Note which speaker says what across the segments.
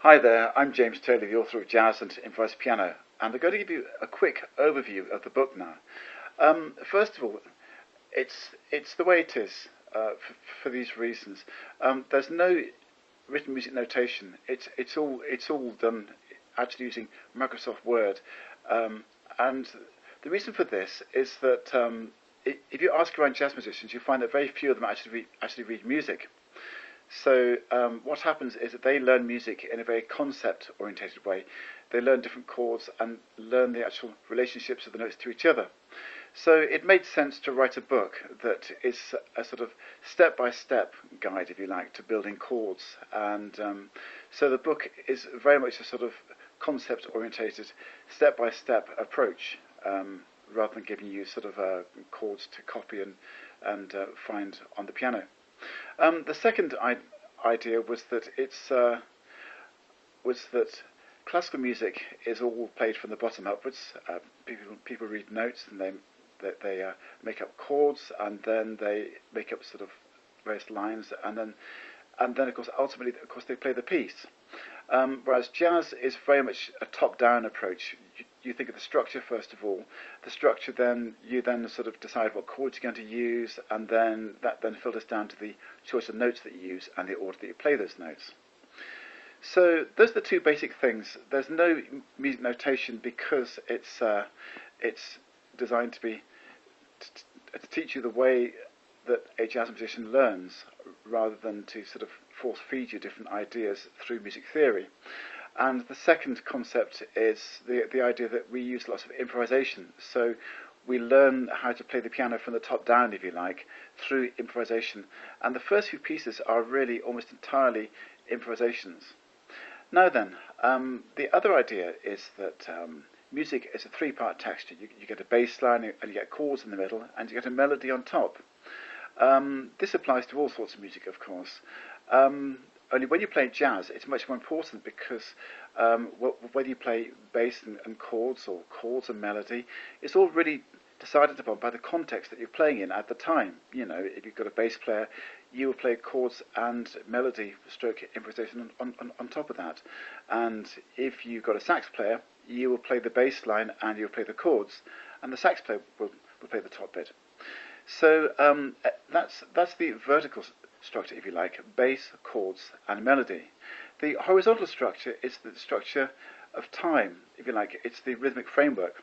Speaker 1: Hi there, I'm James Taylor, the author of Jazz and Improvised Piano, and I'm going to give you a quick overview of the book now. First of all, it's the way it is for these reasons. There's no written music notation. It's all done actually using Microsoft Word, and the reason for this is that if you ask around jazz musicians, you find that very few of them actually read music. So what happens is that they learn music in a very concept-orientated way. They learn different chords and learn the actual relationships of the notes to each other. So it made sense to write a book that is a sort of step-by-step guide, if you like, to building chords. And so the book is very much a sort of concept-orientated, step-by-step approach, rather than giving you sort of chords to copy and find on the piano. The second idea was that classical music is all played from the bottom upwards. People read notes and they make up chords, and then they make up sort of various lines, and then of course ultimately they play the piece. Whereas jazz is very much a top-down approach. You think of the structure first of all. The structure, then you sort of decide what chords you're going to use, and then that filters down to the choice of notes that you use and the order that you play those notes. So those are the two basic things. There's no music notation because it's designed to teach you the way that a jazz musician learns, rather than to sort of force feed you different ideas through music theory. And the second concept is the idea that we use lots of improvisation. So we learn how to play the piano from the top down, if you like, through improvisation. And the first few pieces are really almost entirely improvisations. Now then, the other idea is that music is a three-part texture. You get a bass line, and you get chords in the middle, and you get a melody on top. This applies to all sorts of music, of course. Only when you play jazz, it's much more important because whether you play bass and chords, or chords and melody, it's all really decided upon by the context that you're playing in at the time. You know, if you've got a bass player, you will play chords and melody, stroke improvisation on top of that. And if you've got a sax player, you will play the bass line and you'll play the chords, and the sax player will play the top bit. So that's the vertical structure, if you like: bass, chords, and melody. The horizontal structure is the structure of time, if you like. It's the rhythmic framework.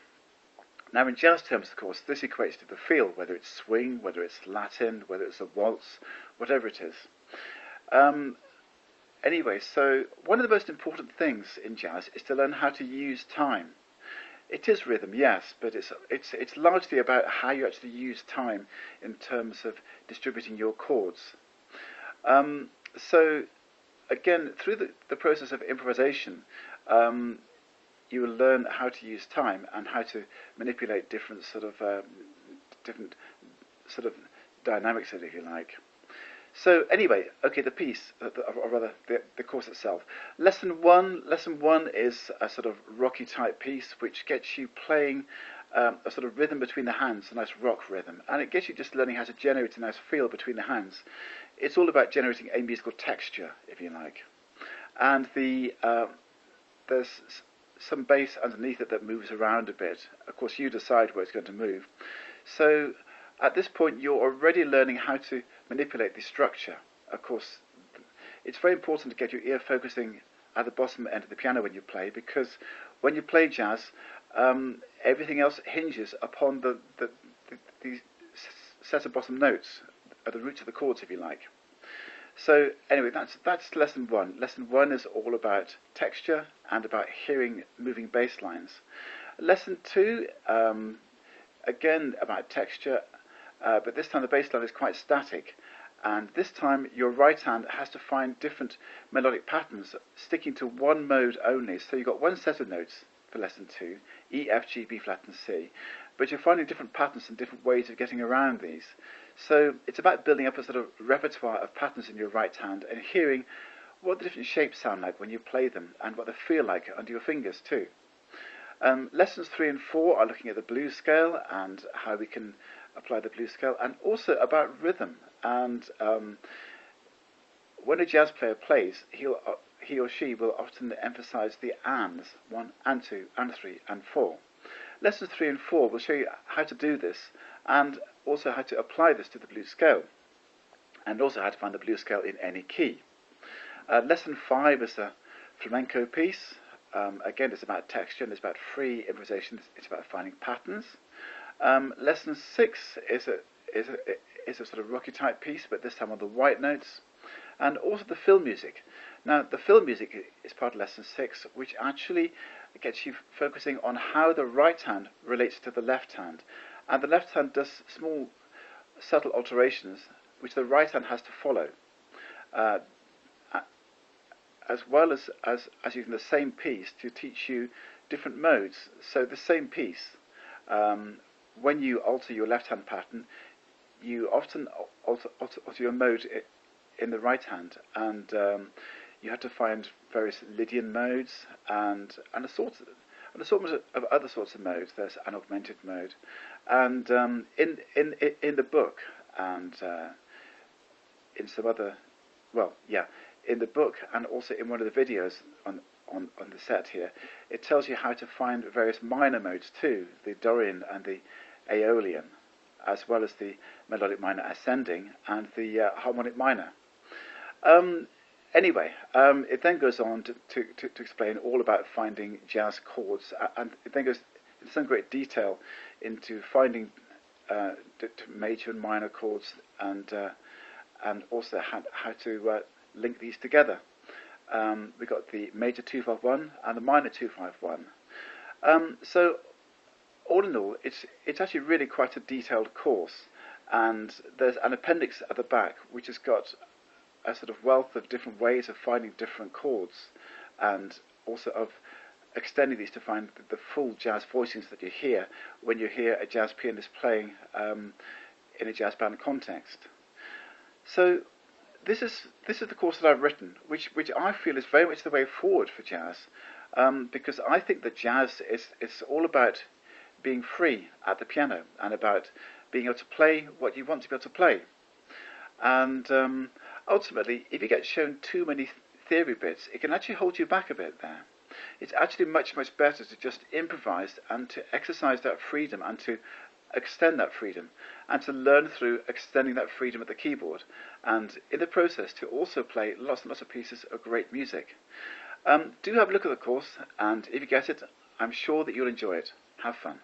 Speaker 1: Now, in jazz terms, of course, this equates to the feel, whether it's swing, whether it's Latin, whether it's a waltz, whatever it is. Anyway, so one of the most important things in jazz is to learn how to use time. It is rhythm, yes, but it's largely about how you actually use time in terms of distributing your chords. So again, through the process of improvisation, you will learn how to use time and how to manipulate different sort of dynamics, if you like. So anyway, okay, the piece, or rather the course itself. Lesson one is a sort of rocky type piece which gets you playing a sort of rhythm between the hands, a nice rock rhythm, and it gets you just learning how to generate a nice feel between the hands. It's all about generating a musical texture, if you like. And there's some bass underneath it that moves around a bit. Of course, you decide where it's going to move. So at this point, you're already learning how to manipulate the structure. Of course, it's very important to get your ear focusing at the bottom end of the piano when you play, because when you play jazz, everything else hinges upon the set of bottom notes, at the roots of the chords, if you like. So anyway, that's lesson one. Lesson one is all about texture and about hearing moving bass lines. Lesson two, again about texture, but this time the bass line is quite static, and this time your right hand has to find different melodic patterns sticking to one mode only. So you've got one set of notes for lesson two: E, F, G, B flat and C, but you're finding different patterns and different ways of getting around these. So it's about building up a sort of repertoire of patterns in your right hand and hearing what the different shapes sound like when you play them, and what they feel like under your fingers too. Lessons 3 and 4 are looking at the blues scale and how we can apply the blues scale, and also about rhythm. And when a jazz player plays, he or she will often emphasize the ands, 1 and 2 and 3 and 4. Lessons 3 and 4 will show you how to do this and also how to apply this to the blues scale, and also how to find the blues scale in any key. Lesson 5 is a flamenco piece. Again, it's about texture and it's about free improvisation. It's about finding patterns. Lesson 6 is a sort of rocky type piece, but this time on the white notes, and also the fill music. Now, the fill music is part of lesson 6, which actually gets you focusing on how the right hand relates to the left hand, and the left hand does small, subtle alterations which the right hand has to follow, as well as using the same piece to teach you different modes. So the same piece, when you alter your left hand pattern, you often alter your mode in the right hand, and you have to find various Lydian modes and an assortment of other sorts of modes. There's an augmented mode, and in the book and in some other, in the book and also in one of the videos on the set here, it tells you how to find various minor modes too, the Dorian and the Aeolian, as well as the melodic minor ascending and the harmonic minor. Anyway, it then goes on to explain all about finding jazz chords, and it then goes in some great detail into finding major and minor chords, and also how to link these together. We've got the major 251 and the minor 251. So all in all, it's actually really quite a detailed course, and there's an appendix at the back which has got a sort of wealth of different ways of finding different chords, and also of extending these to find the full jazz voicings that you hear when you hear a jazz pianist playing in a jazz band context. So this is the course that I've written, which I feel is very much the way forward for jazz, because I think that jazz is all about being free at the piano and about being able to play what you want to be able to play. And ultimately, if you get shown too many theory bits, it can actually hold you back a bit there. It's actually much better to just improvise and to exercise that freedom and to extend that freedom, and to learn through extending that freedom at the keyboard, and in the process to also play lots and lots of pieces of great music. Do have a look at the course, and if you get it, I'm sure that you'll enjoy it. Have fun.